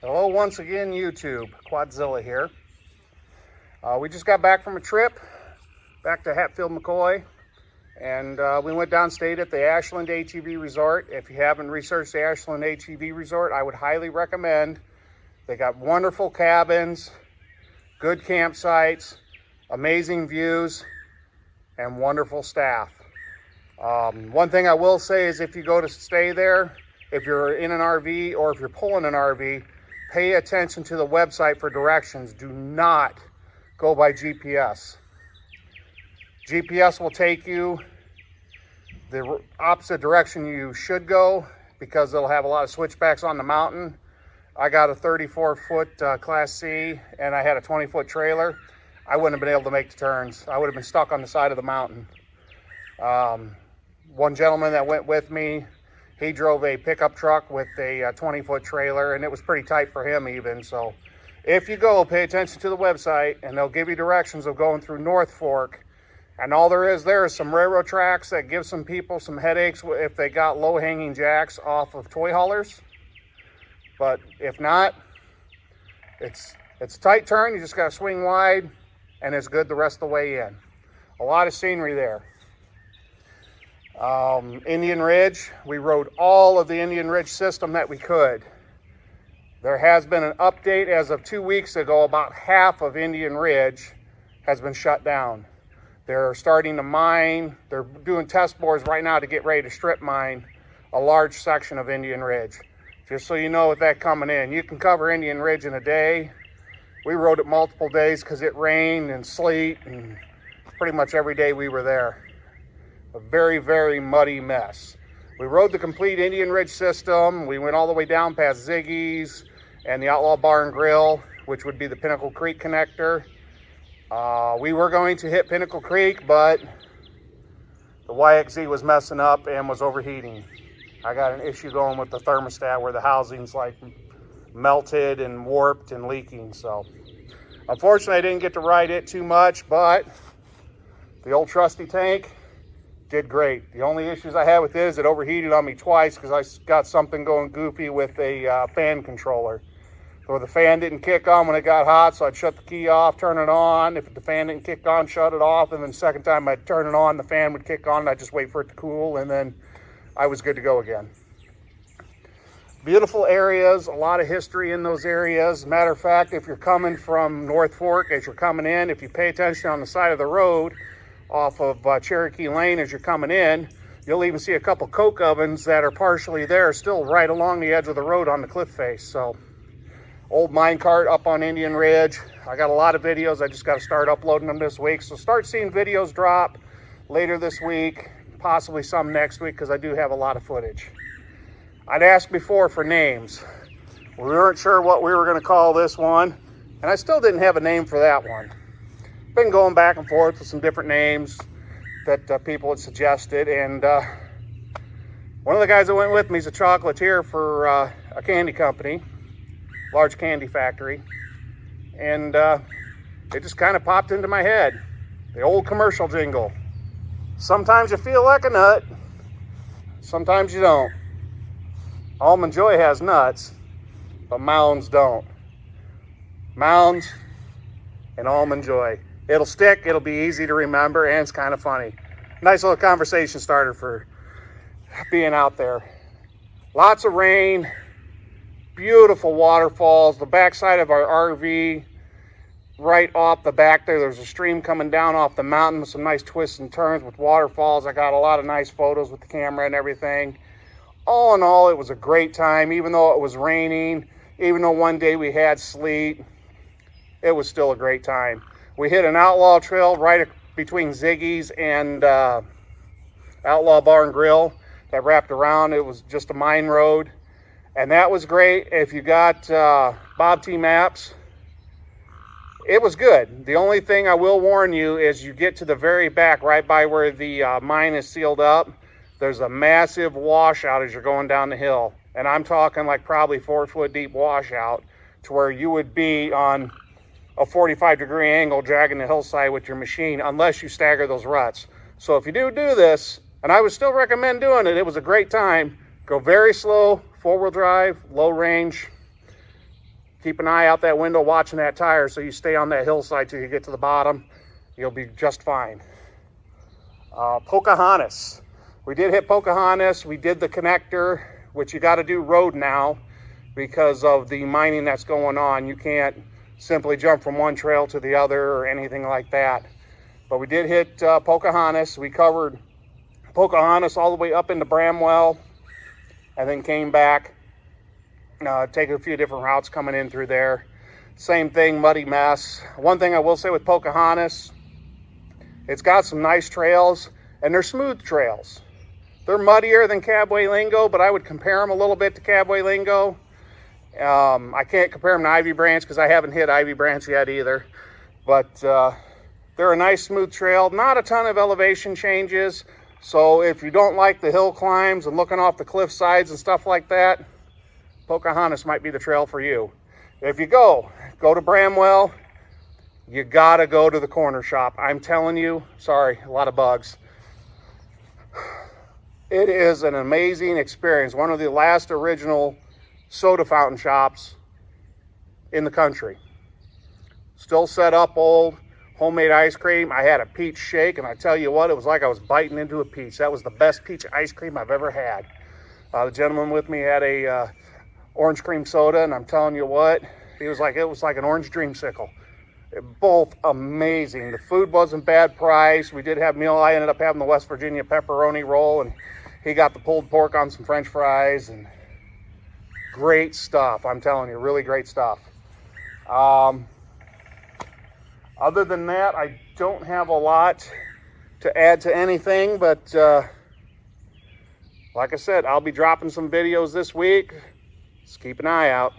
Hello once again, YouTube. Quadzilla here. We just got back from a trip back to Hatfield McCoy, and we went downstate at the Ashland HEV Resort. If you haven't researched the Ashland HEV Resort, I would highly recommend. They got wonderful cabins, good campsites, amazing views, and wonderful staff. One thing I will say is if you go to stay there, if you're in an RV or if you're pulling an RV, pay attention to the website for directions. Do not go by GPS. GPS will take you the opposite direction you should go because it'll have a lot of switchbacks on the mountain. I got a 34-foot Class C and I had a 20-foot trailer. I wouldn't have been able to make the turns. I would have been stuck on the side of the mountain. One gentleman that went with me, he drove a pickup truck with a 20-foot trailer, and it was pretty tight for him even. So if you go, pay attention to the website, and they'll give you directions of going through North Fork. And all there is some railroad tracks that give some people some headaches if they got low-hanging jacks off of toy haulers. But if not, it's a tight turn. You just got to swing wide, and it's good the rest of the way in. A lot of scenery there. Indian Ridge, we rode all of the Indian Ridge system that we could. There has been an update as of 2 weeks ago. About half of Indian Ridge has been shut down. They're starting to mine. They're doing test bores right now to get ready to strip mine a large section of Indian Ridge. Just so you know with that coming in. You can cover Indian Ridge in a day. We rode it multiple days because it rained and sleet, and pretty much every day we were there. A very, very muddy mess. We rode the complete Indian Ridge system. We went all the way down past Ziggy's and the Outlaw Bar and Grill, which would be the Pinnacle Creek connector. We were going to hit Pinnacle Creek, but the YXZ was messing up and was overheating. I got an issue going with the thermostat where the housing's like melted and warped and leaking. So unfortunately, I didn't get to ride it too much, but the old trusty tank did great. The only issues I had with it is it overheated on me twice because I got something going goofy with a fan controller. So the fan didn't kick on when it got hot, so I'd shut the key off, turn it on. If the fan didn't kick on, shut it off, and then the second time I'd turn it on, the fan would kick on, and I'd just wait for it to cool, and then I was good to go again. Beautiful areas, a lot of history in those areas. Matter of fact, if you're coming from North Fork, as you're coming in, if you pay attention on the side of the road, off of Cherokee Lane as you're coming in, you'll even see a couple coke ovens that are partially there, still right along the edge of the road on the cliff face. So, old minecart up on Indian Ridge. I got a lot of videos. I just got to start uploading them this week. So start seeing videos drop later this week, possibly some next week, because I do have a lot of footage. I'd asked before for names. We weren't sure what we were going to call this one, and I still didn't have a name for that one. Been going back and forth with some different names that people had suggested, and one of the guys that went with me is a chocolatier for a candy company, large candy factory, and it just kind of popped into my head. The old commercial jingle. Sometimes you feel like a nut, sometimes you don't. Almond Joy has nuts, but Mounds don't. Mounds and Almond Joy. It'll stick, it'll be easy to remember, and it's kind of funny. Nice little conversation starter for being out there. Lots of rain, beautiful waterfalls. The backside of our RV, right off the back there's a stream coming down off the mountain with some nice twists and turns with waterfalls. I got a lot of nice photos with the camera and everything. All in all, it was a great time, even though it was raining, even though one day we had sleet, it was still a great time. We hit an outlaw trail right between Ziggy's and Outlaw Bar and Grill that wrapped around. It was just a mine road, and that was great. If you got Bob T maps, it was good. The only thing I will warn you is you get to the very back, right by where the mine is sealed up, there's a massive washout as you're going down the hill. And I'm talking like probably 4-foot deep washout to where you would be on a 45-degree angle dragging the hillside with your machine unless you stagger those ruts. So if you do this, and I would still recommend doing it, it was a great time. Go very slow, 4-wheel drive, low range. keep an eye out that window watching that tire so you stay on that hillside till you get to the bottom. You'll be just fine. Pocahontas. We did hit Pocahontas. We did the connector, which you got to do road now because of the mining that's going on. You can't simply jump from one trail to the other or anything like that. But we did hit Pocahontas. We covered Pocahontas all the way up into Bramwell and then came back, taking a few different routes coming in through there. Same thing, muddy mess. One thing I will say with Pocahontas, it's got some nice trails and they're smooth trails. They're muddier than Cabway Lingo, but I would compare them a little bit to Cabway Lingo. I can't compare them to Ivy Branch because I haven't hit Ivy Branch yet either. But they're a nice smooth trail, not a ton of elevation changes. So if you don't like the hill climbs and looking off the cliff sides and stuff like that, Pocahontas might be the trail for you. If you go to Bramwell, you gotta go to the corner shop. I'm telling you, sorry, a lot of bugs. It is an amazing experience. One of the last original soda fountain shops in the country. Still set up old, homemade ice cream. I had a peach shake, and I tell you what, it was like I was biting into a peach. That was the best peach ice cream I've ever had. The gentleman with me had a orange cream soda, and I'm telling you what, it was like an orange dreamsicle. Both amazing. The food wasn't bad price. We did have meal. I ended up having the West Virginia pepperoni roll, and he got the pulled pork on some French fries, and great stuff. I'm telling you, really great stuff. Other than that, I don't have a lot to add to anything, but like I said, I'll be dropping some videos this week. Just keep an eye out.